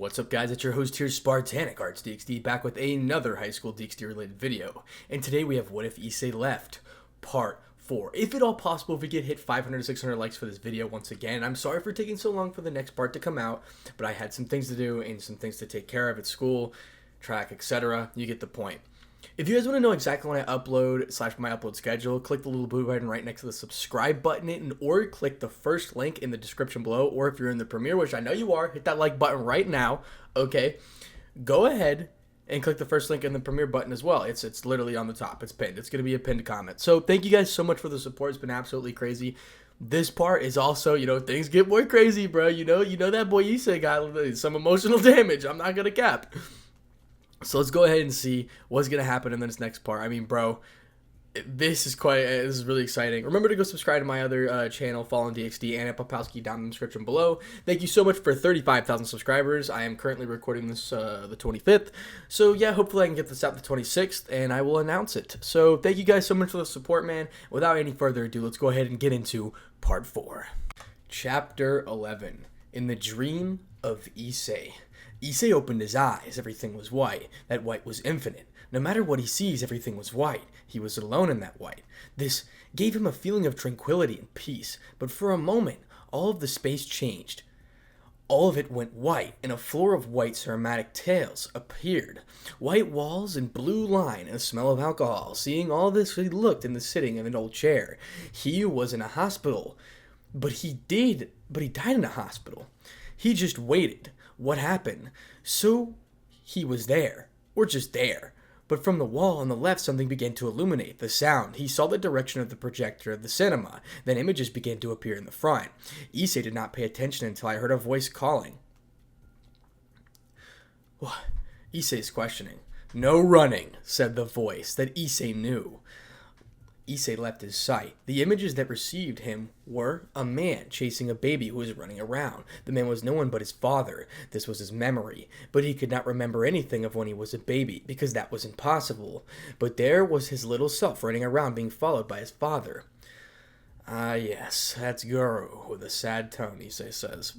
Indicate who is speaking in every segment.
Speaker 1: What's up, guys? It's your host here, Spartanic Arts DxD, back with another high school DxD related video. And today we have What If Issei Left, part 4. If at all possible, if we get hit 500 to 600 likes for this video once again. I'm sorry for taking so long for the next part to come out, but I had some things to do and some things to take care of at school, track, etc. You get the point. If you guys want to know exactly when I upload / my upload schedule, click the little blue button right next to the subscribe button, or click the first link in the description below. Or if you're in the premiere, which I know you are, hit that like button right now. Okay, go ahead and click the first link in the premiere button as well. It's literally on the top. It's pinned. It's going to be a pinned comment. So thank you guys so much for the support. It's been absolutely crazy. This part is also, things get more crazy, bro. You know that boy Issei got some emotional damage. I'm not going to cap. So let's go ahead and see what's going to happen in this next part. I mean, bro, this is really exciting. Remember to go subscribe to my other channel, Fallen DxD, and Popowski down in the description below. Thank you so much for 35,000 subscribers. I am currently recording this the 25th. So yeah, hopefully I can get this out the 26th, and I will announce it. So thank you guys so much for the support, man. Without any further ado, let's go ahead and get into part 4. Chapter 11. In the Dream of Issei. Issei opened his eyes. Everything was white. That white was infinite. No matter what he sees, everything was white. He was alone in that white. This gave him a feeling of tranquility and peace. But for a moment, all of the space changed. All of it went white, and a floor of white ceramic tiles appeared. White walls and blue line and a smell of alcohol. Seeing all this, he looked in the sitting of an old chair. He was in a hospital. But he died in a hospital. He just waited. What happened? So he was there, or just there. But from the wall on the left, something began to illuminate. The sound. He saw the direction of the projector of the cinema. Then images began to appear in the front. Issei did not pay attention until I heard a voice calling. What? Issei's questioning. No running, said the voice that Issei knew. Issei left his sight. The images that received him were a man chasing a baby who was running around. The man was no one but his father. This was his memory, but he could not remember anything of when he was a baby, because that was impossible. But there was his little self running around being followed by his father. Ah yes, that's Guru, with a sad tone, Issei says.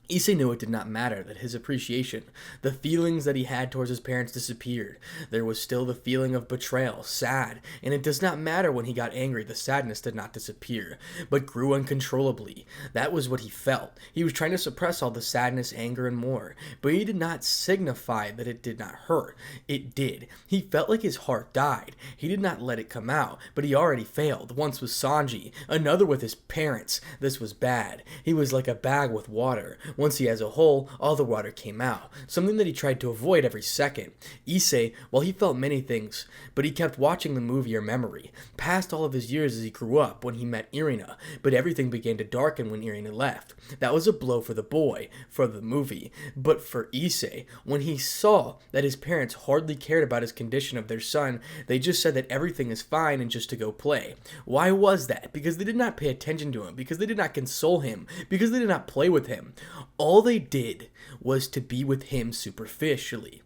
Speaker 1: Issei knew it did not matter that his appreciation, the feelings that he had towards his parents disappeared. There was still the feeling of betrayal, sad, and it does not matter when he got angry, the sadness did not disappear, but grew uncontrollably. That was what he felt. He was trying to suppress all the sadness, anger, and more, but he did not signify that it did not hurt. It did. He felt like his heart died. He did not let it come out, but he already failed. Once with Sanji, another with his parents. This was bad. He was like a bag with water. Once he has a hole, all the water came out, something that he tried to avoid every second. Issei, well, he felt many things, but he kept watching the movie or memory, past all of his years as he grew up when he met Irina, but everything began to darken when Irina left. That was a blow for the boy, for the movie, but for Issei, when he saw that his parents hardly cared about his condition of their son, they just said that everything is fine and just to go play. Why was that? Because they did not pay attention to him, because they did not console him, because they did not play with him. All they did was to be with him superficially.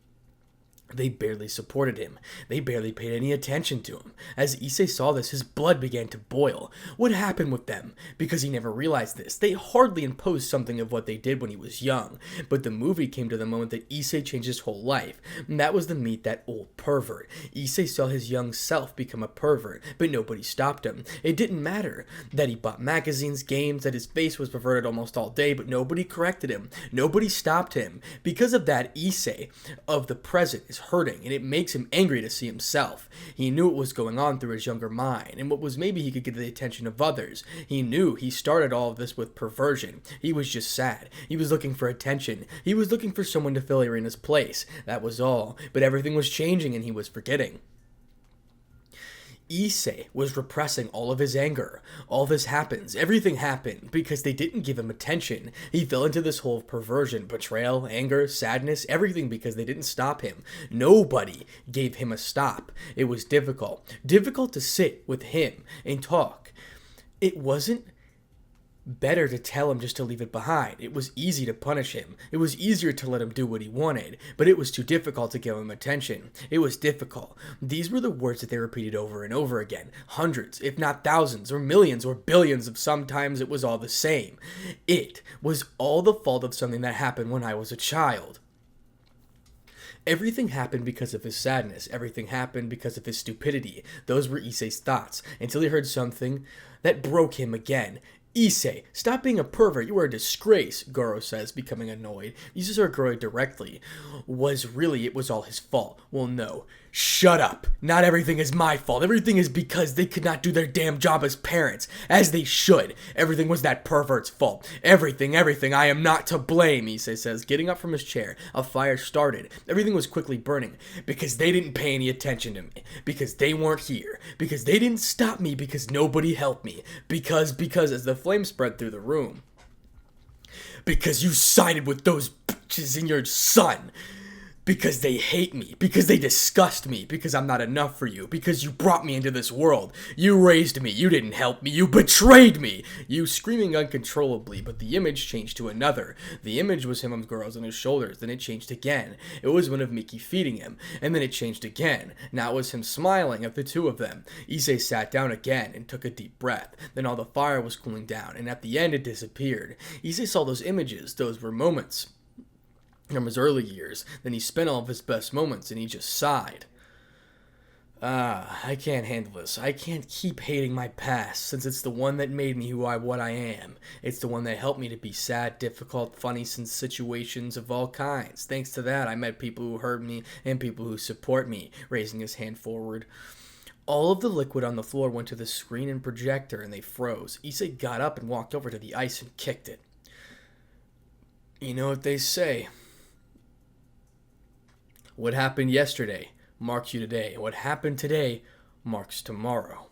Speaker 1: They barely supported him. They barely paid any attention to him. As Issei saw this, his blood began to boil. What happened with them? Because he never realized this. They hardly imposed something of what they did when he was young. But the movie came to the moment that Issei changed his whole life. And that was to meet that old pervert. Issei saw his young self become a pervert, but nobody stopped him. It didn't matter that he bought magazines, games, that his face was perverted almost all day, but nobody corrected him. Nobody stopped him. Because of that, Issei of the present is hurting, and it makes him angry to see himself. He knew what was going on through his younger mind, and what was maybe he could get the attention of others. He knew he started all of this with perversion. He was just sad. He was looking for attention. He was looking for someone to fill Irina's place. That was all. But everything was changing, and he was forgetting. Issei was repressing all of his anger. All this happens. Everything happened because they didn't give him attention. He fell into this hole of perversion, betrayal, anger, sadness, everything because they didn't stop him. Nobody gave him a stop. It was difficult. Difficult to sit with him and talk. It wasn't Better to tell him just to leave it behind. It was easy to punish him. It was easier to let him do what he wanted, but it was too difficult to give him attention. It was difficult. These were the words that they repeated over and over again. Hundreds, if not thousands, or millions, or billions of sometimes it was all the same. It was all the fault of something that happened when I was a child. Everything happened because of his sadness. Everything happened because of his stupidity. Those were Issei's thoughts, until he heard something that broke him again. Issei, stop being a pervert. You are a disgrace, Goro says, becoming annoyed. He uses her Goro directly. It was all his fault. Well, no. Shut up. Not everything is my fault. Everything is because they could not do their damn job as parents, as they should. Everything was that pervert's fault. Everything. I am not to blame, Issei says, getting up from his chair. A fire started. Everything was quickly burning. Because they didn't pay any attention to me. Because they weren't here. Because they didn't stop me. Because nobody helped me. Because as the flames spread through the room. Because you sided with those bitches and your son. Because they hate me, because they disgust me, because I'm not enough for you, because you brought me into this world. You raised me, you didn't help me, you betrayed me. You screaming uncontrollably, but the image changed to another. The image was him on Goro's on his shoulders, then it changed again. It was one of Miki feeding him, and then it changed again. Now it was him smiling at the two of them. Issei sat down again and took a deep breath. Then all the fire was cooling down, and at the end it disappeared. Issei saw those images, those were moments from his early years. Then he spent all of his best moments, and he just sighed. I can't handle this. I can't keep hating my past, since it's the one that made me what I am. It's the one that helped me to be sad, difficult, funny situations of all kinds. Thanks to that, I met people who hurt me and people who support me, raising his hand forward. All of the liquid on the floor went to the screen and projector, and they froze. Issei got up and walked over to the ice and kicked it. You know what they say. What happened yesterday marks you today. What happened today marks tomorrow.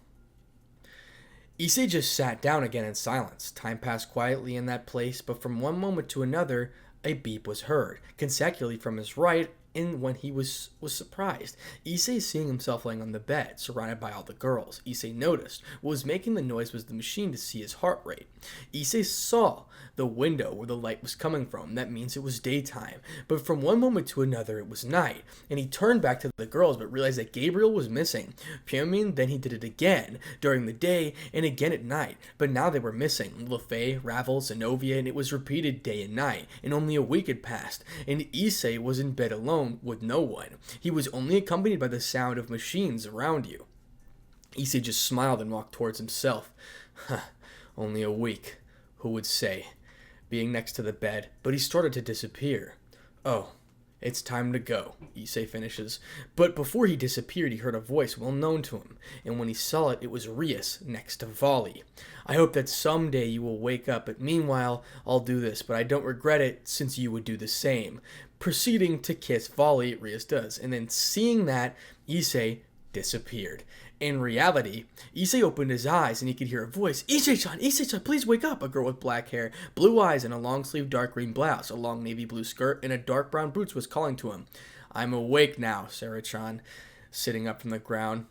Speaker 1: Issei just sat down again in silence. Time passed quietly in that place, but from one moment to another, a beep was heard, consecutively from his right, and when he was surprised. Issei seeing himself laying on the bed, surrounded by all the girls. Issei noticed what was making the noise was the machine to see his heart rate. Issei saw the window where the light was coming from. That means it was daytime. But from one moment to another, it was night. And he turned back to the girls, but realized that Gabriel was missing. Pyongmin, then he did it again during the day and again at night. But now they were missing. Lefei, Ravel, Zenobia, and it was repeated day and night. And only a week had passed. And Issei was in bed alone with no one. He was only accompanied by the sound of machines around you. Issei just smiled and walked towards himself. Only a week. Who would say? Being next to the bed, but he started to disappear. Oh, it's time to go, Issei finishes. But before he disappeared, he heard a voice well known to him, and when he saw it, it was Rias next to Volley. I hope that someday you will wake up, but meanwhile, I'll do this, but I don't regret it since you would do the same. Proceeding to kiss Volley, Rias does, and then seeing that, Issei disappeared. In reality, Issei opened his eyes and he could hear a voice. Issei-chan, please wake up. A girl with black hair, blue eyes, and a long-sleeved dark green blouse, a long navy blue skirt, and a dark brown boots was calling to him. I'm awake now, Sarah-chan, sitting up from the ground.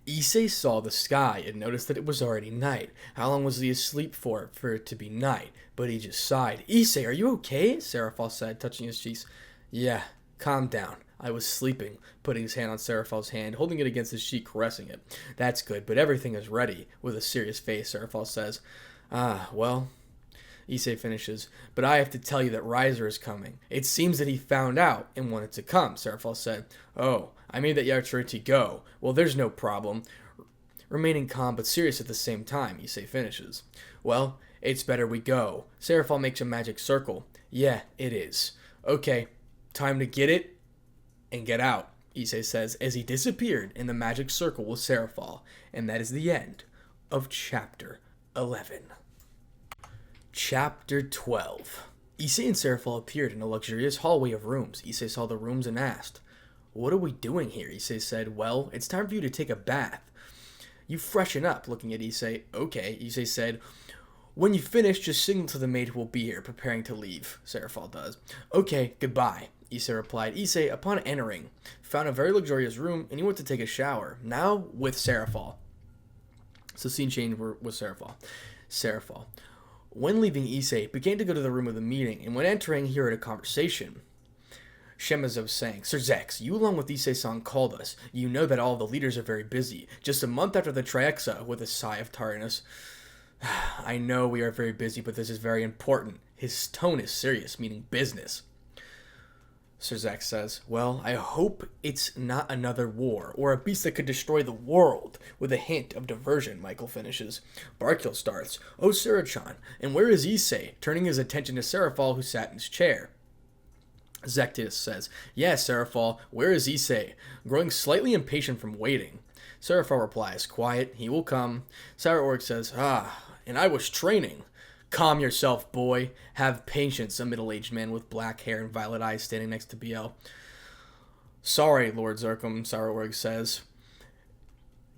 Speaker 1: Issei saw the sky and noticed that it was already night. How long was he asleep for it to be night? But he just sighed. Issei, are you okay? Seraphal said, touching his cheeks. Yeah, calm down. I was sleeping, putting his hand on Seraphal's hand, holding it against his cheek, caressing it. That's good, but everything is ready, with a serious face, Seraphal says. Well, Issei finishes, but I have to tell you that Riser is coming. It seems that he found out and wanted to come, Seraphal said. Oh, I made that Yachiruti go. Well, there's no problem. Remaining calm but serious at the same time, Issei finishes. Well, it's better we go. Seraphal makes a magic circle. Yeah, it is. Okay, time to get it and get out, Issei says as he disappeared in the magic circle with Seraphal. And that is the end of Chapter 11. Chapter 12. Issei and Seraphal appeared in a luxurious hallway of rooms. Issei saw the rooms and asked, What are we doing here? Issei said, Well, it's time for you to take a bath. You freshen up, looking at Issei. Okay, Issei said, When you finish, just signal to the maid who will be here, preparing to leave. Seraphal does. Okay, goodbye, Issei replied. Issei, upon entering, found a very luxurious room, and he went to take a shower, now with Seraphal. So scene change with Seraphal. Serafal. When leaving, Issei began to go to the room of the meeting, and when entering, he heard a conversation. Shemazov sang, Sir Zex, you along with Issei-san called us. You know that all the leaders are very busy. Just a month after the Trihexa, with a sigh of tiredness. I know we are very busy, but this is very important. His tone is serious, meaning business. Sir Zex says, well, I hope it's not another war, or a beast that could destroy the world. With a hint of diversion, Michael finishes. Barkil starts, Oh, Sura-chan, and where is Issei? Turning his attention to Serafal, who sat in his chair. Zectius says, Yes, Serafal, where is Issei? Growing slightly impatient from waiting. Serafal replies, Quiet, he will come. Saurorg says, and I was training. Calm yourself, boy. Have patience, a middle-aged man with black hair and violet eyes standing next to Biel. Sorry, Lord Zircum, Saurorg says.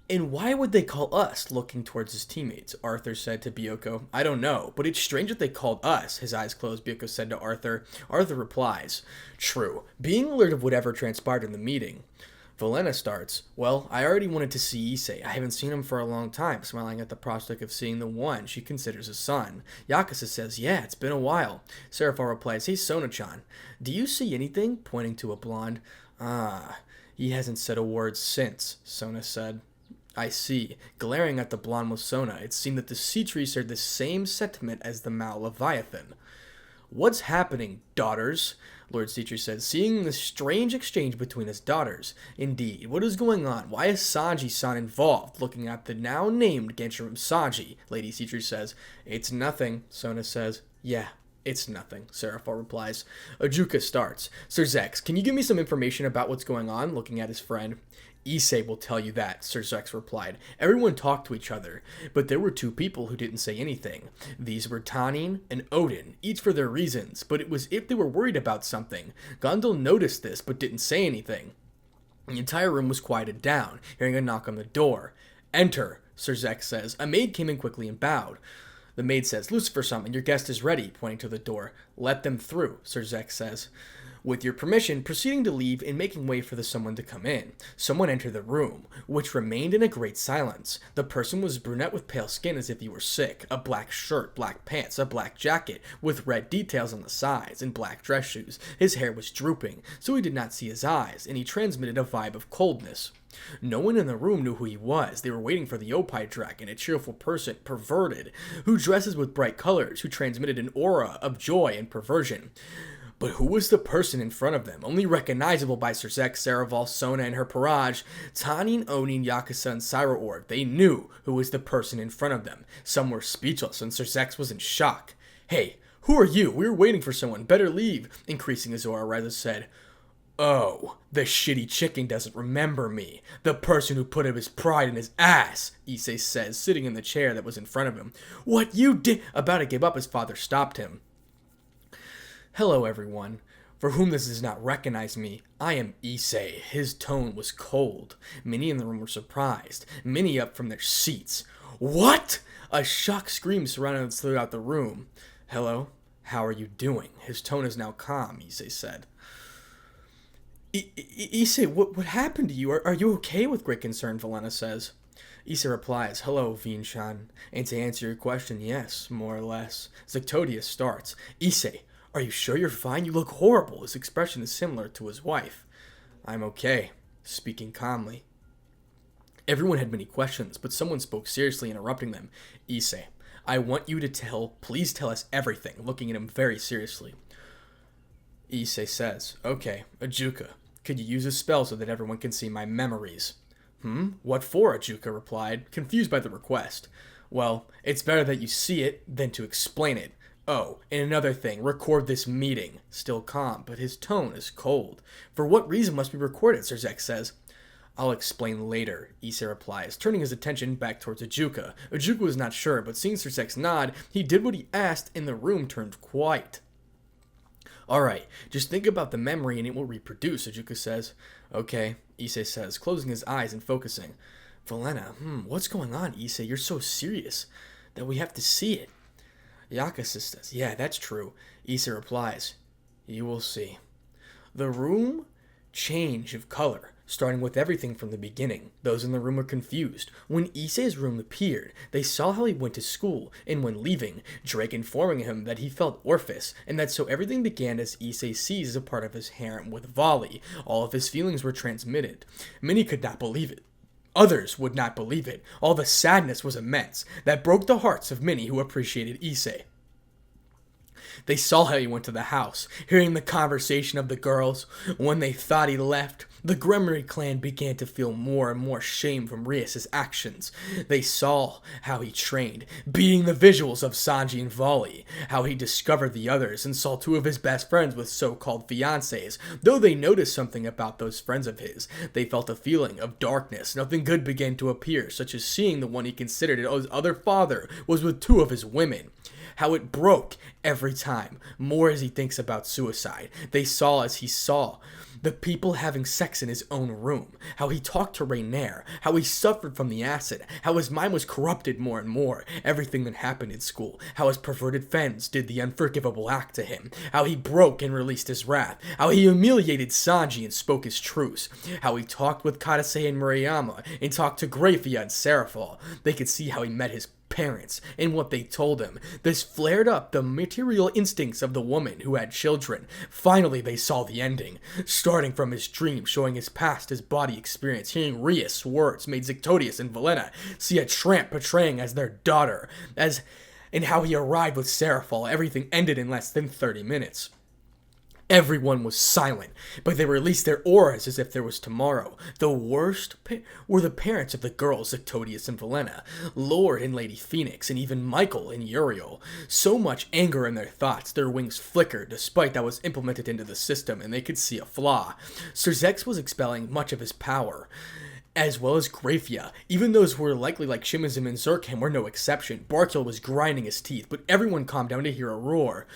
Speaker 1: And why would they call us, looking towards his teammates? Arthur said to Byoko. I don't know, but it's strange that they called us, his eyes closed, Byoko said to Arthur. Arthur replies, True, being alert of whatever transpired in the meeting. Valena starts, Well, I already wanted to see Issei. I haven't seen him for a long time, smiling at the prospect of seeing the one she considers a son. Yakuza says, Yeah, it's been a while. Serafal replies, Hey, Sona-chan, do you see anything? Pointing to a blonde. He hasn't said a word since, Sona said. I see. Glaring at the blonde with Sona, it seemed that the sea tree shared the same sentiment as the Mao Leviathan. What's happening, daughters? Lord Seatree said, seeing the strange exchange between his daughters. Indeed, what is going on? Why is Sanji-san involved? Looking at the now named Genshin Sanji, Lady Seatree says. It's nothing, Sona says. Yeah, it's nothing, Serafal replies. Ajuka starts. Sir Zex, can you give me some information about what's going on? Looking at his friend. Issei will tell you that, Sir Zex replied. Everyone talked to each other, but there were two people who didn't say anything. These were Tanin and Odin, each for their reasons, but it was if they were worried about something. Gondel noticed this, but didn't say anything. The entire room was quieted down, hearing a knock on the door. Enter, Sir Zex says. A maid came in quickly and bowed. The maid says, Lucifer-sama, your guest is ready, pointing to the door. Let them through, Sir Zex says. With your permission, proceeding to leave and making way for the someone to come in. Someone entered the room, which remained in a great silence. The person was brunette with pale skin as if he were sick, a black shirt, black pants, a black jacket, with red details on the sides, and black dress shoes. His hair was drooping, so he did not see his eyes, and he transmitted a vibe of coldness. No one in the room knew who he was. They were waiting for the Oppai Dragon, a cheerful person, perverted, who dresses with bright colors, who transmitted an aura of joy and perversion. But who was the person in front of them? Only recognizable by Sir Zex, Serafal, Sona, and her Parage, Tanin, Onin, Yakuza, and Saurorg. They knew who was the person in front of them. Some were speechless, and Sir Zex was in shock. Hey, who are you? We were waiting for someone. Better leave. Increasing his aura, Reza said. Oh, the shitty chicken doesn't remember me. The person who put his pride in his ass, Issei says, sitting in the chair that was in front of him. What you did? About to give up, his father stopped him. Hello, everyone. For whom this does not recognize me, I am Issei. His tone was cold. Many in the room were surprised. Many up from their seats. What? A shocked scream surrounded throughout the room. Hello? How are you doing? His tone is now calm, Issei said. Issei, what happened to you? Are you okay? With great concern, Valena says. Issei replies, Hello, Vin-chan. And to answer your question, yes, more or less. Zectodius starts. Issei, are you sure you're fine? You look horrible. His expression is similar to his wife. I'm okay, speaking calmly. Everyone had many questions, but someone spoke seriously, interrupting them. Issei, I want you to please tell us everything, looking at him very seriously. Issei says, Okay, Ajuka, could you use a spell so that everyone can see my memories? What for? Ajuka replied, confused by the request. Well, it's better that you see it than to explain it. Oh, and another thing, record this meeting. Still calm, but his tone is cold. For what reason must we record it, Sir Zex says. I'll explain later, Issei replies, turning his attention back towards Ajuka. Ajuka was not sure, but seeing Sir Zex nod, he did what he asked and the room turned quiet. Alright, just think about the memory and it will reproduce, Ajuka says. Okay, Issei says, closing his eyes and focusing. Valena, what's going on, Issei? You're so serious that we have to see it. Yakuza says, Yeah, that's true. Issei replies, You will see. The room change of color. starting with everything from the beginning. Those in the room were confused. When Issei's room appeared, they saw how he went to school, and when leaving, Ddraig informing him that he felt Orpheus, and that so everything began as Issei sees as a part of his harem with Vali. All of his feelings were transmitted. Many could not believe it. Others would not believe it. All the sadness was immense, that broke the hearts of many who appreciated Issei. They saw how he went to the house, hearing the conversation of the girls. When they thought he left, the Gremmery clan began to feel more and more shame from Rias' actions. They saw how he trained, beating the visuals of Sanji and Vali, how he discovered the others and saw two of his best friends with so-called fiancés. Though they noticed something about those friends of his, they felt a feeling of darkness. Nothing good began to appear, such as seeing the one he considered his other father was with two of his women. How it broke every time, more as he thinks about suicide. They saw as he saw the people having sex in his own room, how he talked to Rainier, how he suffered from the acid, how his mind was corrupted more and more, everything that happened in school, how his perverted friends did the unforgivable act to him, how he broke and released his wrath, how he humiliated Sanji and spoke his truths, how he talked with Kadase and Murayama, and talked to Grafia and Serafal. They could see how he met his parents and what they told him. This flared up the material instincts of the woman who had children. Finally, they saw the ending. Starting from his dream, showing his past, his body experience, hearing Rias' words made Zictodius and Valena see a tramp portraying as their daughter, and how he arrived with Serafal. Everything ended in less than 30 minutes. Everyone was silent, but they released their auras as if there was tomorrow. The worst were the parents of the girls, Zictodius and Valena, Lord and Lady Phoenix, and even Michael and Uriel. So much anger in their thoughts, their wings flickered, despite that was implemented into the system, and they could see a flaw. Surzex was expelling much of his power, as well as Grafia. Even those who were likely like Shimazim and Zurkham were no exception. Barkil was grinding his teeth, but everyone calmed down to hear a roar.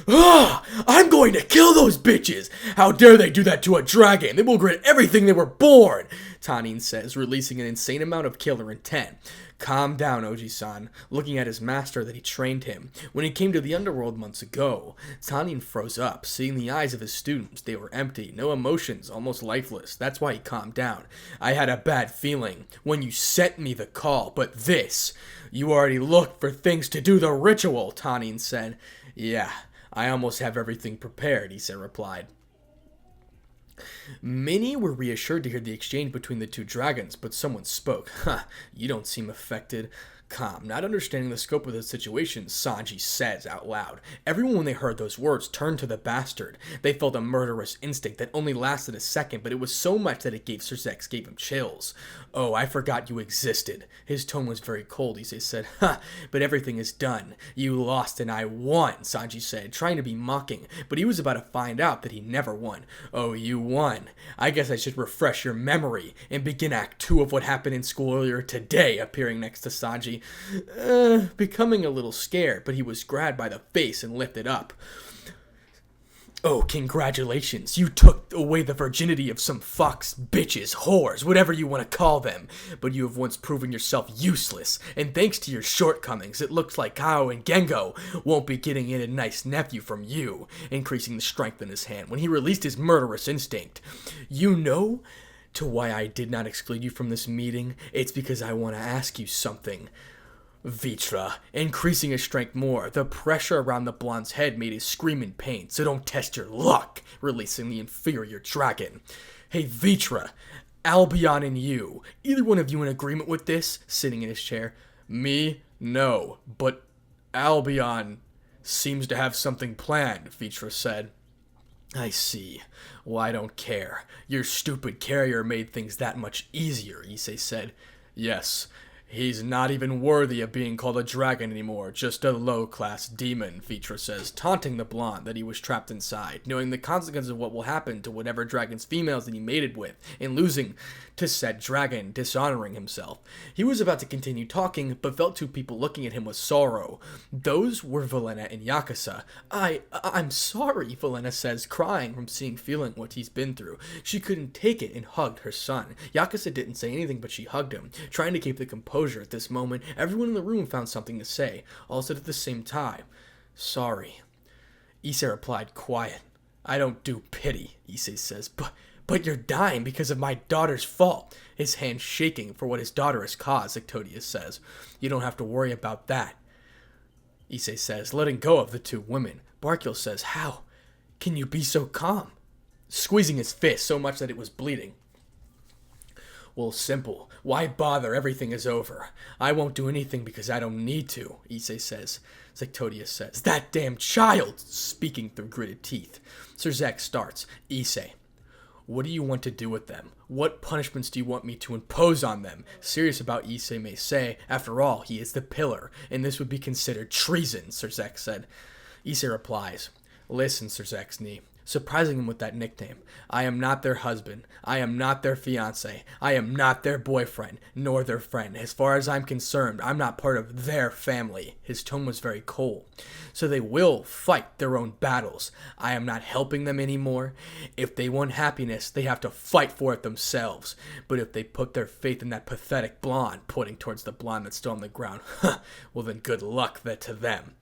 Speaker 1: "Ah! I'm going to kill those bitches! How dare they do that to a dragon? They will regret everything they were born!" Tanin says, releasing an insane amount of killer intent. Calm down, Oji-san, looking at his master that he trained him. When he came to the underworld months ago, Tanin froze up, seeing the eyes of his students. They were empty, no emotions, almost lifeless. That's why he calmed down. "I had a bad feeling when you sent me the call, but this... You already looked for things to do the ritual," Tanin said. "Yeah, I almost have everything prepared," Issei replied. Many were reassured to hear the exchange between the two dragons, but someone spoke. You don't seem affected." Calm, not understanding the scope of the situation, Sanji says out loud. Everyone, when they heard those words, turned to the bastard. They felt a murderous instinct that only lasted a second, but it was so much that it gave Surzex gave him chills. "Oh, I forgot you existed." His tone was very cold. Issei said, "But everything is done. You lost and I won," Sanji said, trying to be mocking, but he was about to find out that he never won. "Oh, you won. I guess I should refresh your memory and begin Act 2 of what happened in school earlier today," appearing next to Sanji. Becoming a little scared, but he was grabbed by the face and lifted up. "Oh, congratulations. You took away the virginity of some fucks, bitches, whores, whatever you want to call them. But you have once proven yourself useless, and thanks to your shortcomings, it looks like Kao and Gengo won't be getting in a nice nephew from you," increasing the strength in his hand when he released his murderous instinct. "You know to why I did not exclude you from this meeting? It's because I want to ask you something." Vitra, increasing his strength more. The pressure around the blonde's head made him scream in pain. "So don't test your luck," releasing the inferior dragon. "Hey, Vitra, Albion and you, either one of you in agreement with this?" Sitting in his chair. "Me? No, but Albion seems to have something planned," Vitra said. "I see. Well, I don't care. Your stupid carrier made things that much easier," Issei said. "Yes. He's not even worthy of being called a dragon anymore, just a low-class demon," Vitra says, taunting the blonde that he was trapped inside, knowing the consequences of what will happen to whatever dragon's females that he mated with, and losing to said dragon, dishonoring himself. He was about to continue talking, but felt two people looking at him with sorrow. Those were Valena and Yakuza. I'm sorry," Valena says, crying from feeling what he's been through. She couldn't take it and hugged her son. Yakuza didn't say anything, but she hugged him, trying to keep the composure at this moment. Everyone in the room found something to say, all said at the same time. "Sorry." Issei replied, quiet. "I don't do pity," Issei says, But you're dying because of my daughter's fault. His hand shaking for what his daughter has caused, Sekiryuutei says. You don't have to worry about that, Issei says, letting go of the two women. Barkyl says, how can you be so calm? Squeezing his fist so much that it was bleeding. Well, simple. Why bother? Everything is over. I won't do anything because I don't need to, Issei says. Sekiryuutei says, that damn child! Speaking through gritted teeth. Serzek starts. Issei, what do you want to do with them? What punishments do you want me to impose on them? Serious about Issei may say, after all, he is the pillar, and this would be considered treason, Serzek said. Issei replies, listen, Serzek's knee. Surprising him with that nickname. I am not their husband. I am not their fiancé. I am not their boyfriend, nor their friend. As far as I'm concerned, I'm not part of their family. His tone was very cold. So they will fight their own battles. I am not helping them anymore. If they want happiness, they have to fight for it themselves. But if they put their faith in that pathetic blonde, pointing towards the blonde that's still on the ground, well then good luck to them.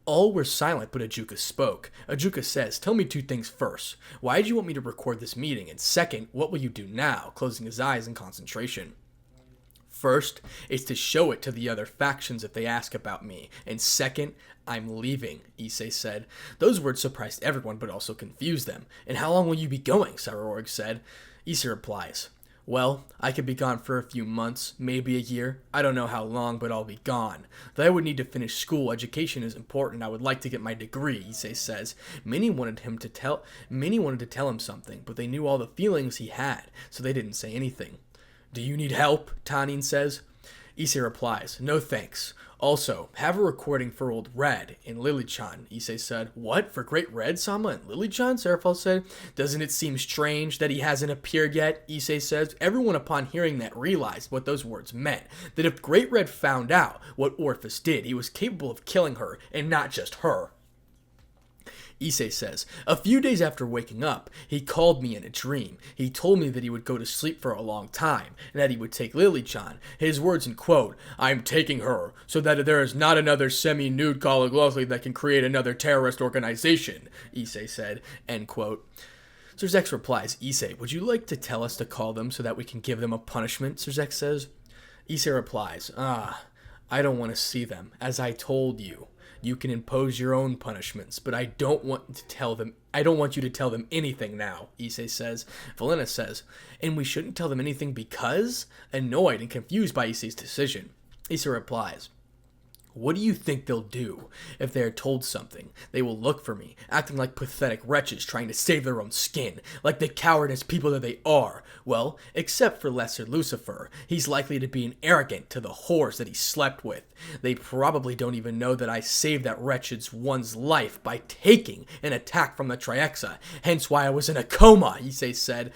Speaker 1: All were silent, but Ajuka spoke. Ajuka says, tell me two things first. Why did you want me to record this meeting? And second, what will you do now? Closing his eyes in concentration. First, is to show it to the other factions if they ask about me. And second, I'm leaving, Issei said. Those words surprised everyone, but also confused them. And how long will you be going? Sarorg said. Issei replies, well, I could be gone for a few months, maybe a year. I don't know how long, but I'll be gone. Though I would need to finish school, education is important. I would like to get my degree, Issei says. Many wanted to tell him something, but they knew all the feelings he had, so they didn't say anything. Do you need help? Tanin says. Issei replies, no thanks. Also, have a recording for Old Red and Lily-chan, Issei said. What? For Great Red, Sama and Lily-chan? Serafal said. Doesn't it seem strange that he hasn't appeared yet? Issei says. Everyone upon hearing that realized what those words meant. That if Great Red found out what Orphis did, he was capable of killing her, and not just her. Issei says, a few days after waking up, he called me in a dream. He told me that he would go to sleep for a long time, and that he would take Lily-chan. His words in quote, I'm taking her, so that there is not another semi-nude Galaglosli that can create another terrorist organization, Issei said, end quote. Serzek replies, Issei, would you like to tell us to call them so that we can give them a punishment? Serzek says. Issei replies, I don't want to see them, as I told you. You can impose your own punishments, but I don't want you to tell them anything now, Issei says. Valena says, and we shouldn't tell them anything because? Annoyed and confused by Issei's decision. Issei replies, what do you think they'll do if they are told something? They will look for me, acting like pathetic wretches trying to save their own skin, like the cowardice people that they are. Well, except for Lesser Lucifer, he's likely to be an arrogant to the whores that he slept with. They probably don't even know that I saved that wretched one's life by taking an attack from the Trihexa, hence why I was in a coma, Issei said.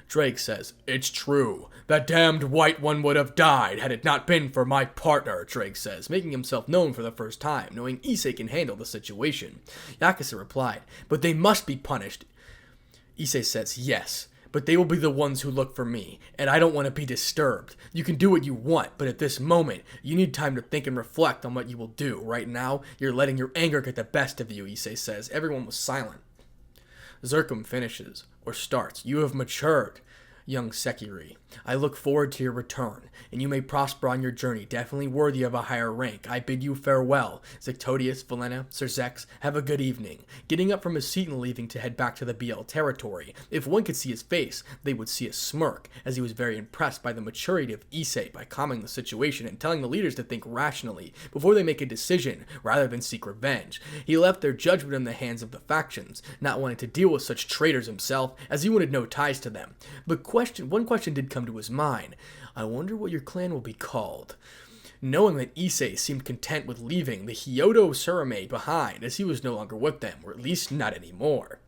Speaker 1: Ddraig says, it's true. That damned white one would have died had it not been for my partner, Ddraig says, making himself known for the first time, knowing Issei can handle the situation. Yakuza replied, but they must be punished. Issei says, yes, but they will be the ones who look for me, and I don't want to be disturbed. You can do what you want, but at this moment, you need time to think and reflect on what you will do. Right now, you're letting your anger get the best of you, Issei says. Everyone was silent. Zircum finishes, or starts. You have matured, young Sekiryuutei. I look forward to your return, and you may prosper on your journey, definitely worthy of a higher rank. I bid you farewell. Zectodius, Valena, Serzex, have a good evening. Getting up from his seat and leaving to head back to the BL territory. If one could see his face, they would see a smirk, as he was very impressed by the maturity of Issei by calming the situation and telling the leaders to think rationally before they make a decision, rather than seek revenge. He left their judgment in the hands of the factions, not wanting to deal with such traitors himself, as he wanted no ties to them. But one question did come to his mind. I wonder what your clan will be called. Knowing that Issei seemed content with leaving the Hyoudou Surame behind, as he was no longer with them, or at least not anymore.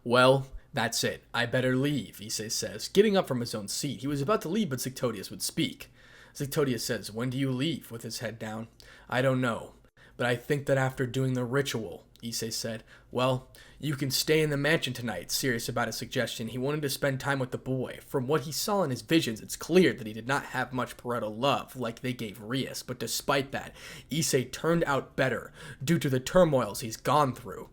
Speaker 1: Well, that's it. I better leave, Issei says, getting up from his own seat. He was about to leave, but Zectodius would speak. Zectodius says, when do you leave? With his head down. I don't know, but I think that after doing the ritual, Issei said. Well, you can stay in the mansion tonight. Serious about his suggestion, he wanted to spend time with the boy. From what he saw in his visions, it's clear that he did not have much parental love like they gave Rias, but despite that, Issei turned out better due to the turmoils he's gone through.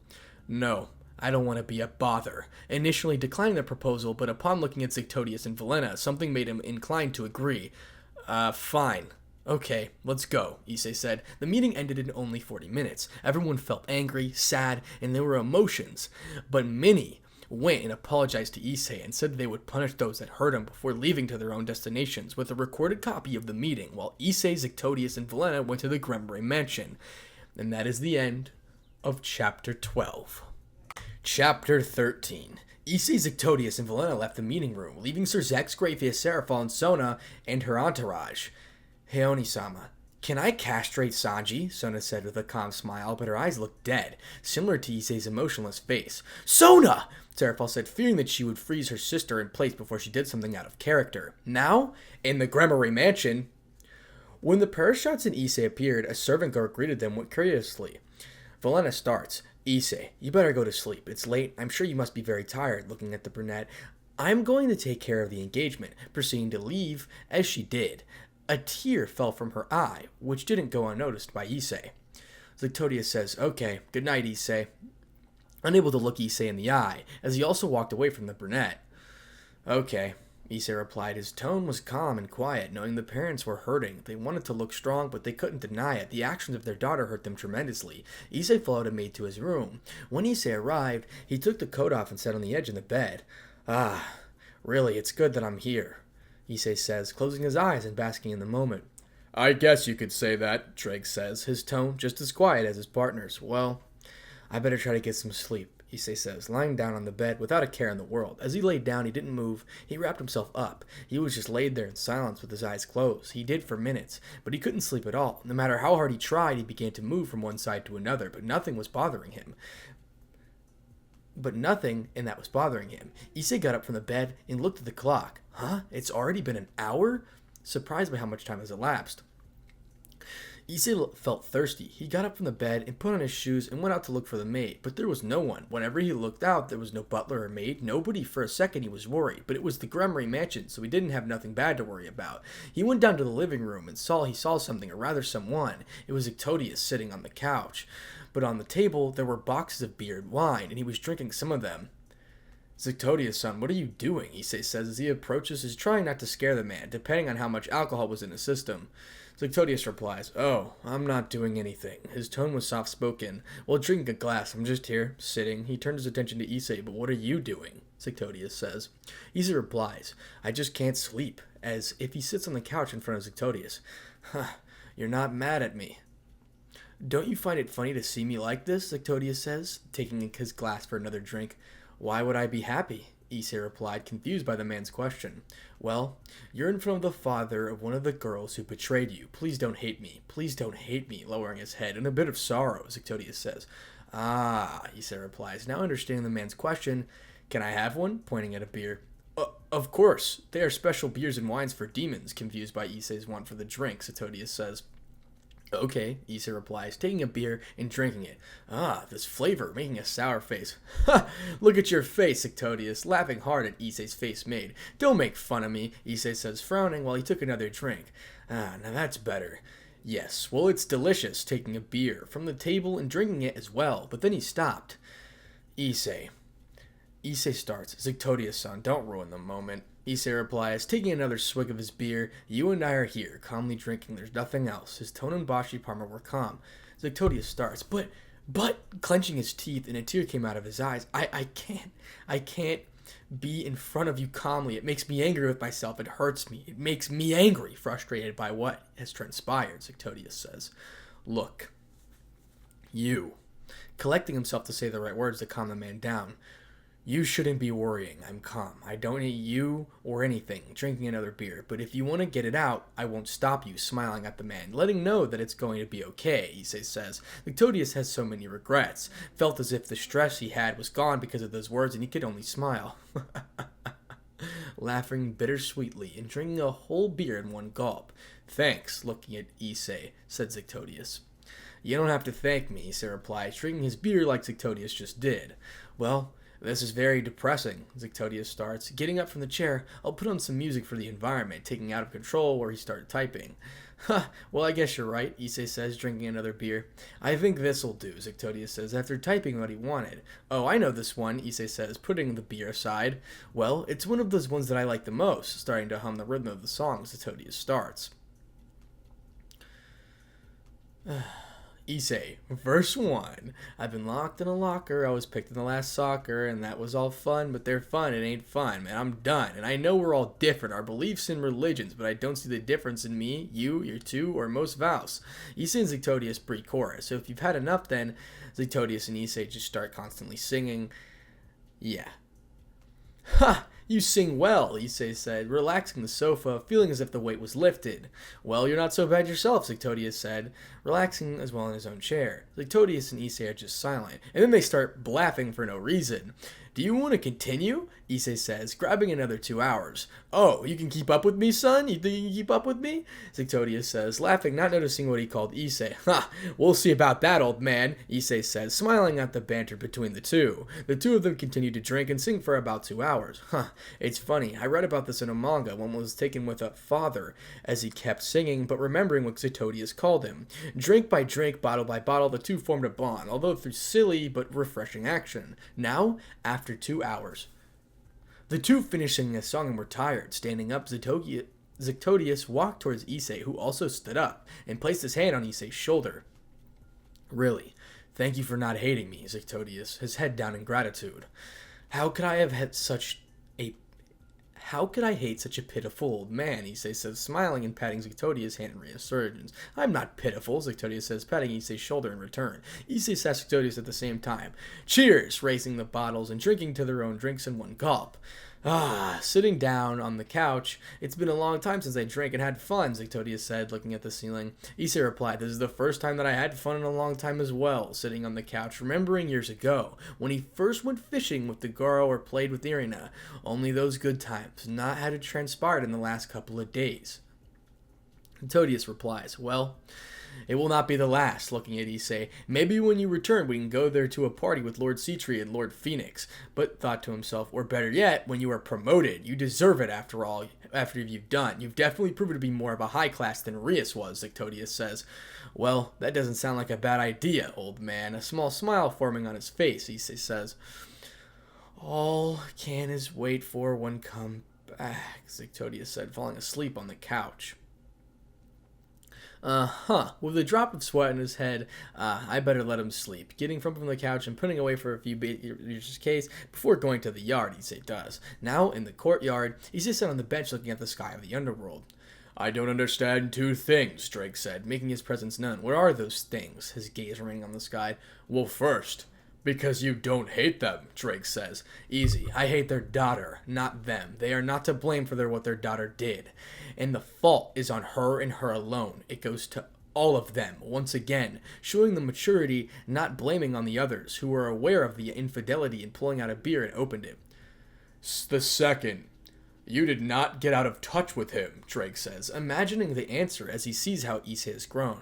Speaker 1: No, I don't want to be a bother. Initially declining the proposal, but upon looking at Zictodius and Valena, something made him inclined to agree. Fine. Okay, let's go, Issei said. The meeting ended in only 40 minutes. Everyone felt angry, sad, and there were emotions. But many went and apologized to Issei and said they would punish those that hurt him before leaving to their own destinations with a recorded copy of the meeting, while Issei, Zictodius, and Valena went to the Grembre mansion. And that is the end of Chapter 12. Chapter 13. Issei, Zictodius, and Valena left the meeting room, leaving Sir Zex, Grafia, Seraphal, and Sona and her entourage. Heoni-sama, can I castrate Sanji? Sona said with a calm smile, but her eyes looked dead, similar to Issei's emotionless face. Sona! Seraphal said, fearing that she would freeze her sister in place before she did something out of character. Now? In the Grembre mansion? When the Parashots and Issei appeared, a servant girl greeted them curiously. Valena starts. Issei, you better go to sleep. It's late. I'm sure you must be very tired, looking at the brunette. I'm going to take care of the engagement, proceeding to leave as she did. A tear fell from her eye, which didn't go unnoticed by Issei. Zictodius says, okay, good night, Issei. Unable to look Issei in the eye, as he also walked away from the brunette. Okay, Issei replied. His tone was calm and quiet, knowing the parents were hurting. They wanted to look strong, but they couldn't deny it. The actions of their daughter hurt them tremendously. Issei followed a maid to his room. When Issei arrived, he took the coat off and sat on the edge of the bed. Ah, really, it's good that I'm here, Issei says, closing his eyes and basking in the moment. I guess you could say that, Ddraig says, his tone just as quiet as his partner's. Well, I better try to get some sleep, Issei says, lying down on the bed without a care in the world. As he laid down, he didn't move. He wrapped himself up. He was just laid there in silence with his eyes closed. He did for minutes, but he couldn't sleep at all. No matter how hard he tried, he began to move from one side to another, but nothing was bothering him. Issei got up from the bed and looked at the clock. Huh? It's already been an hour? Surprised by how much time has elapsed. Issei felt thirsty. He got up from the bed and put on his shoes and went out to look for the maid, but there was no one. Whenever he looked out, there was no butler or maid, nobody. For a second he was worried, but it was the Grembre mansion, so he didn't have nothing bad to worry about. He went down to the living room and he saw something, or rather someone. It was Zictodius sitting on the couch, but on the table there were boxes of beer and wine, and he was drinking some of them. Zictodius, son, what are you doing? Issei says as he approaches, is trying not to scare the man, depending on how much alcohol was in his system. Zictodius replies, oh, I'm not doing anything. His tone was soft-spoken. While drinking a glass, I'm just here, sitting. He turned his attention to Issei, but what are you doing? Zictodius says. Issei replies, I just can't sleep, as if he sits on the couch in front of Zictodius. Huh, you're not mad at me. Don't you find it funny to see me like this? Zictodius says, taking his glass for another drink. Why would I be happy? Issei replied, confused by the man's question. Well, you're in front of the father of one of the girls who betrayed you. Please don't hate me. Please don't hate me, lowering his head in a bit of sorrow, Zictodius says. Ah, Issei replies, now understanding the man's question. Can I have one? Pointing at a beer. Of course. They are special beers and wines for demons, confused by Issei's want for the drink, Zictodius says. Okay, Issei replies, taking a beer and drinking it. Ah, this flavor, making a sour face. Ha! Look at your face, Zictodius, laughing hard at Issei's face made. Don't make fun of me, Issei says, frowning while he took another drink. Ah, now that's better. Yes, well, it's delicious, taking a beer from the table and drinking it as well, but then he stopped. Issei starts, Zictodius, son, don't ruin the moment. Issei replies, taking another swig of his beer. You and I are here, calmly drinking. There's nothing else. His tone and Bashi Parma were calm. Zictodius starts, but, clenching his teeth, and a tear came out of his eyes. I can't be in front of you calmly. It makes me angry with myself. It hurts me. It makes me angry, frustrated by what has transpired, Zictodius says. Look, you, collecting himself to say the right words to calm the man down. You shouldn't be worrying. I'm calm. I don't hate you or anything. Drinking another beer. But if you want to get it out, I won't stop you, smiling at the man, letting know that it's going to be okay, Issei says. Zictodius has so many regrets. Felt as if the stress he had was gone because of those words and he could only smile. Laughing bittersweetly and drinking a whole beer in one gulp. Thanks, looking at Issei, said Zictodius. You don't have to thank me, Issei replied, drinking his beer like Zictodius just did. Well, This is very depressing, Zectodius starts. Getting up from the chair, I'll put on some music for the environment, taking out of control where he started typing. Huh, well, I guess you're right, Issei says, drinking another beer. I think this'll do, Zectodius says, after typing what he wanted. Oh, I know this one, Issei says, putting the beer aside. Well, it's one of those ones that I like the most, starting to hum the rhythm of the song, Zectodius starts. Issei, verse 1. I've been locked in a locker, I was picked in the last soccer, and that was all fun, but they're fun, it ain't fun, man, I'm done. And I know we're all different, our beliefs and religions, but I don't see the difference in me, you, your two, or most vows. Issei and Zectodius pre-chorus, so if you've had enough then, Zectodius and Issei just start constantly singing. Yeah. Ha! You sing well, Issei said, relaxing the sofa, feeling as if the weight was lifted. Well, you're not so bad yourself, Zectodius said, relaxing as well in his own chair. Zectodius and Issei are just silent, and then they start laughing for no reason. Do you want to continue? Issei says, grabbing another 2 hours. Oh, you can keep up with me, son? You think you can keep up with me? Zectodius says, laughing, not noticing what he called Issei. Ha! We'll see about that, old man, Issei says, smiling at the banter between the two. The two of them continue to drink and sing for about 2 hours. Huh, it's funny, I read about this in a manga. One was taken with a father as he kept singing, but remembering what Zectodius called him. Drink by drink, bottle by bottle, the two formed a bond, although through silly but refreshing action. Now, after 2 hours. The two finished singing a song and were tired. Standing up, Zectodius walked towards Issei, who also stood up, and placed his hand on Issei's shoulder. Really, thank you for not hating me, Zectodius, his head down in gratitude. How could I hate such a pitiful old man, Issei says, smiling and patting Zectodius' hand in reassurance. I'm not pitiful, Zectodius says, patting Issei's shoulder in return. Issei says Zectodius at the same time. Cheers, raising the bottles and drinking to their own drinks in one gulp. Sitting down on the couch. It's been a long time since I drank and had fun, Zectodius said, looking at the ceiling. Issei replied, this is the first time that I had fun in a long time as well, sitting on the couch, remembering years ago, when he first went fishing with the girl or played with Irina. Only those good times, not had it transpired in the last couple of days. Zectodius replies, well, it will not be the last, looking at Issei. Maybe when you return we can go there to a party with Lord Citri and Lord Phoenix. But thought to himself, or better yet, when you are promoted. You deserve it after all, after you've done. You've definitely proven to be more of a high class than Rias was, Zectodius says. Well, that doesn't sound like a bad idea, old man. A small smile forming on his face, Issei says. All can is wait for one come back, Zectodius said, falling asleep on the couch. With a drop of sweat in his head, I better let him sleep. Getting from the couch and putting away for a few years' case before going to the yard, Issei does. Now, in the courtyard, Issei sat on the bench looking at the sky of the underworld. I don't understand two things, Ddraig said, making his presence known. What are those things? His gaze remaining on the sky. Well, first, because you don't hate them, Ddraig says. Easy. I hate their daughter, not them. They are not to blame for what their daughter did. And the fault is on her and her alone. It goes to all of them, once again, showing the maturity, not blaming on the others, who were aware of the infidelity and pulling out a beer and opened it. The second. You did not get out of touch with him, Ddraig says, imagining the answer as he sees how Issei has grown.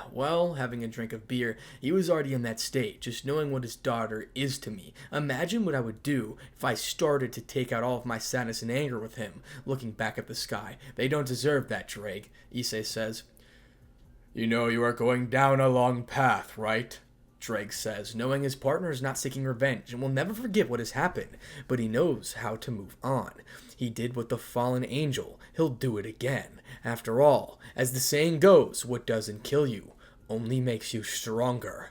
Speaker 1: Well, having a drink of beer, he was already in that state, just knowing what his daughter is to me. Imagine what I would do if I started to take out all of my sadness and anger with him, looking back at the sky. They don't deserve that, Ddraig, Issei says. You know you are going down a long path, right? Ddraig says, knowing his partner is not seeking revenge and will never forget what has happened, but he knows how to move on. He did with the fallen angel. He'll do it again. After all, as the saying goes, what doesn't kill you only makes you stronger.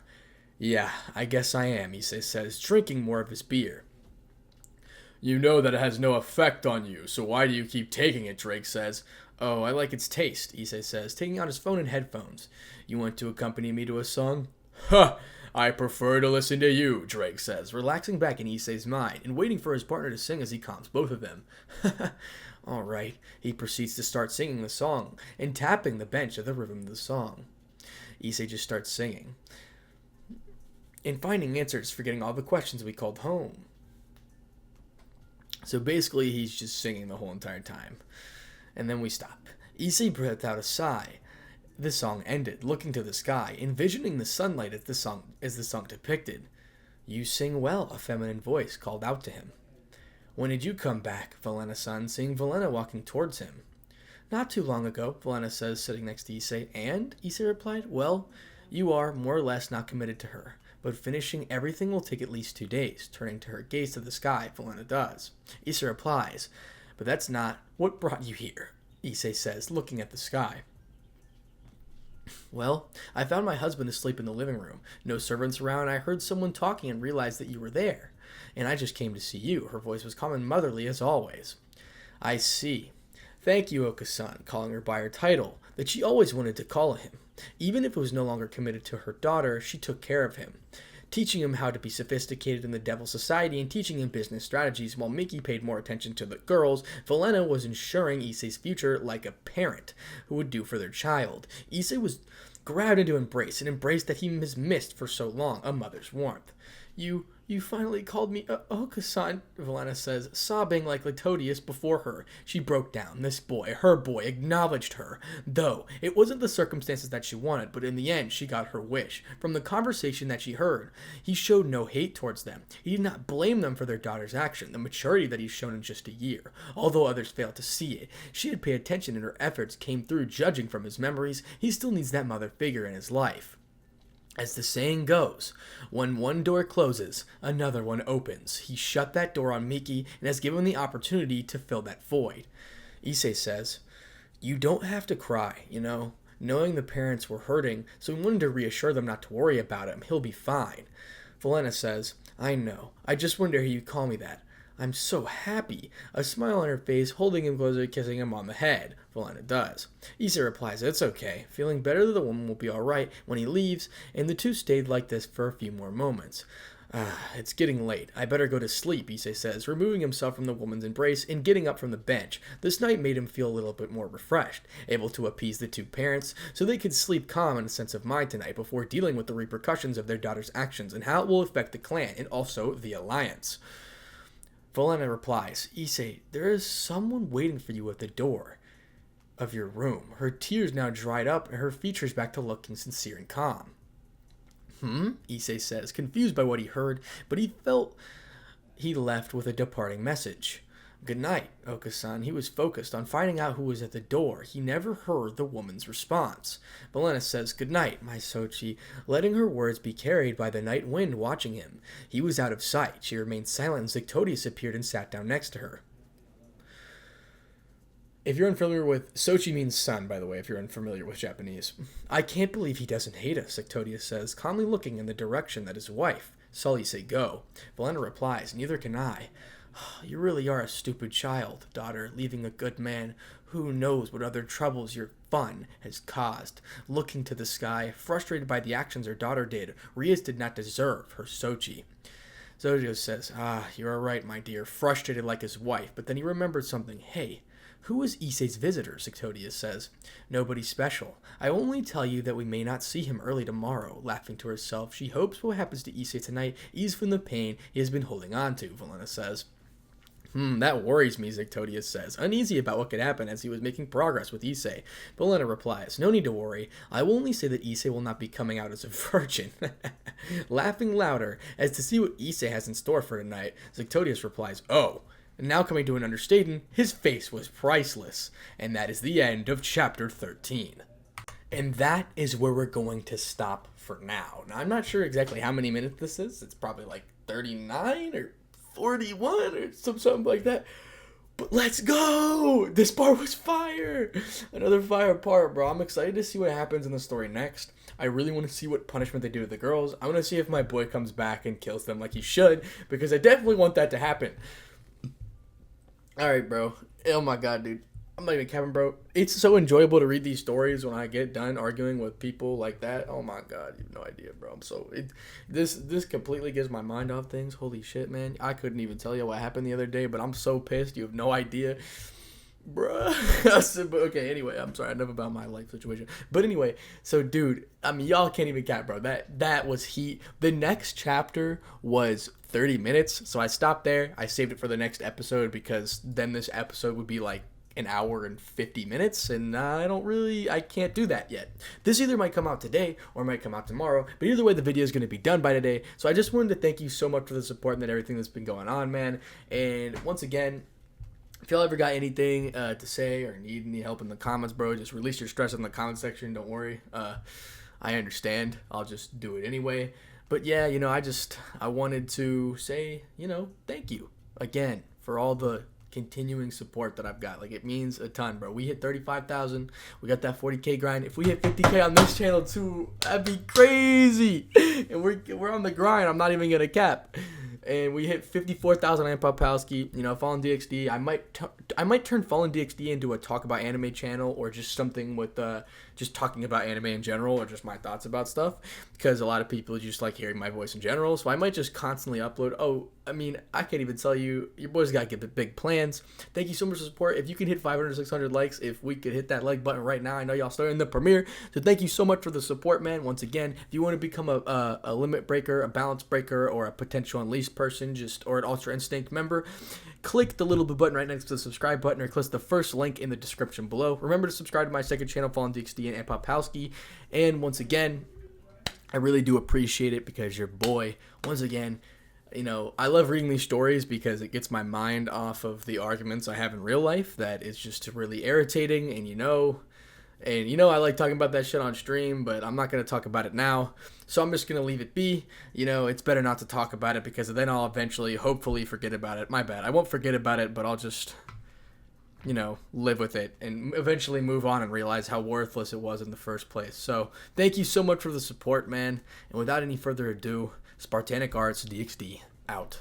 Speaker 1: Yeah, I guess I am, Issei says, drinking more of his beer. You know that it has no effect on you, so why do you keep taking it, Ddraig says. Oh, I like its taste, Issei says, taking out his phone and headphones. You want to accompany me to a song? Ha! I prefer to listen to you, Ddraig says, relaxing back in Issei's mind and waiting for his partner to sing as he calms both of them. All right, he proceeds to start singing the song and tapping the bench of the rhythm of the song. Issei just starts singing and finding answers, forgetting all the questions we called home. So basically, he's just singing the whole entire time. And then we stop. Issei breathed out a sigh. The song ended, looking to the sky, envisioning the sunlight as the song depicted. You sing well, a feminine voice called out to him. When did you come back? Valena-san, seeing Valena walking towards him. Not too long ago, Valena says, sitting next to Issei. And? Issei replied. Well, you are, more or less, not committed to her. But finishing everything will take at least 2 days. Turning to her gaze to the sky, Valena does. Issei replies. But that's not what brought you here, Issei says, looking at the sky. Well, I found my husband asleep in the living room. No servants around. I heard someone talking and realized that you were there. And I just came to see you. Her voice was calm and motherly as always. I see. Thank you, Oka-san, calling her by her title, that she always wanted to call him. Even if it was no longer committed to her daughter, she took care of him, teaching him how to be sophisticated in the Devil Society and teaching him business strategies. While Miki paid more attention to the girls, Valena was ensuring Issei's future like a parent who would do for their child. Issei was grabbed into embrace, an embrace that he has missed for so long, a mother's warmth. You finally called me Oka-san, Valena says, sobbing like Lytodius before her. She broke down. This boy, her boy, acknowledged her. Though, it wasn't the circumstances that she wanted, but in the end, she got her wish. From the conversation that she heard, he showed no hate towards them. He did not blame them for their daughter's action, the maturity that he's shown in just a year. Although others failed to see it, she had paid attention and her efforts came through. Judging from his memories, he still needs that mother figure in his life. As the saying goes, when one door closes, another one opens. He shut that door on Miki and has given him the opportunity to fill that void. Issei says, you don't have to cry, knowing the parents were hurting, so he wanted to reassure them not to worry about him. He'll be fine. Valena says, I know. I just wonder how you call me that. I'm so happy. A smile on her face, holding him closer, kissing him on the head. Valena does. Issei replies, it's okay. Feeling better that the woman will be alright when he leaves, and the two stayed like this for a few more moments. It's getting late. I better go to sleep, Issei says, removing himself from the woman's embrace and getting up from the bench. This night made him feel a little bit more refreshed, able to appease the two parents so they could sleep calm and a sense of mind tonight before dealing with the repercussions of their daughter's actions and how it will affect the clan and also the alliance. Valena replies, Issei, there is someone waiting for you at the door of your room. Her tears now dried up and her features back to looking sincere and calm. Issei says, confused by what he heard, but he felt he left with a departing message. Good night, Oka-san. He was focused on finding out who was at the door. He never heard the woman's response. Valena says, good night, my Sochi, letting her words be carried by the night wind watching him. He was out of sight. She remained silent. Zictodius appeared and sat down next to her. If you're unfamiliar with... Sochi means sun, by the way, if you're unfamiliar with Japanese. I can't believe he doesn't hate us, Zictodius says, calmly looking in the direction that his wife saw Issei go. Valena replies, neither can I. You really are a stupid child, daughter, leaving a good man. Who knows what other troubles your fun has caused. Looking to the sky, frustrated by the actions her daughter did, Rias did not deserve her Sochi. Zogio says, you're right, my dear, frustrated like his wife, but then he remembered something. Hey, who is Issei's visitor? Zictodius says. Nobody special. I only tell you that we may not see him early tomorrow. Laughing to herself, she hopes what happens to Issei tonight ease from the pain he has been holding on to, Valena says. That worries me, Zictodius says, uneasy about what could happen as he was making progress with Issei. Valena replies, no need to worry. I will only say that Issei will not be coming out as a virgin. Laughing louder, as to see what Issei has in store for tonight, Zictodius replies, oh. And now coming to an understatement, his face was priceless. And that is the end of chapter 13. And that is where we're going to stop for now. Now, I'm not sure exactly how many minutes this is. It's probably like 39 or 41 or something like that. But let's go! This part was fire! Another fire part, bro. I'm excited to see what happens in the story next. I really want to see what punishment they do to the girls. I want to see if my boy comes back and kills them like he should, because I definitely want that to happen. Alright, bro. Oh my god, dude. I'm not even capping, bro. It's so enjoyable to read these stories when I get done arguing with people like that. Oh my god, you have no idea, bro. This completely gets my mind off things. Holy shit, man. I couldn't even tell you what happened the other day, but I'm so pissed. You have no idea. Bruh. Okay, anyway, I'm sorry. Enough about my life situation. But anyway, so dude, I mean, y'all can't even cap, bro. That was heat. The next chapter was 30 minutes, so I stopped there. I saved it for the next episode because then this episode would be like an hour and 50 minutes, and I can't do that yet. This either might come out today or might come out tomorrow, but either way, the video is going to be done by today. So I just wanted to thank you so much for the support and everything that's been going on, man. And once again, if y'all ever got anything to say or need any help in the comments, bro, just release your stress in the comment section. Don't worry. I understand. I'll just do it anyway. But yeah, I wanted to say, thank you again for all the continuing support that I've got. Like, it means a ton, bro. We hit 35,000. We got that 40K grind. If we hit 50K on this channel too, that'd be crazy. And we're on the grind. I'm not even gonna cap. And we hit 54,000 on Popowski. Fallen DxD. I might turn Fallen DxD into a talk about anime channel, or just something with just talking about anime in general, or just my thoughts about stuff, because a lot of people just like hearing my voice in general. So I might just constantly upload. I can't even tell you. Your boys got to get the big plans. Thank you so much for support. If you can hit 500, 600 likes, if we could hit that like button right now, I know y'all starting the premiere. So thank you so much for the support, man. Once again, if you want to become a limit breaker, a balance breaker, or a potential unleashed person, or an Ultra Instinct member, click the little blue button right next to the subscribe button, or click the first link in the description below. Remember to subscribe to my second channel, Fallen DxD and Popowski. And once again, I really do appreciate it, because your boy, once again, I love reading these stories because it gets my mind off of the arguments I have in real life that is just really irritating. And I like talking about that shit on stream, but I'm not going to talk about it now. So I'm just going to leave it be. It's better not to talk about it, because then I'll eventually, hopefully, forget about it. My bad. I won't forget about it, but I'll just, live with it and eventually move on and realize how worthless it was in the first place. So thank you so much for the support, man. And without any further ado, Spartanic Arts DxD out.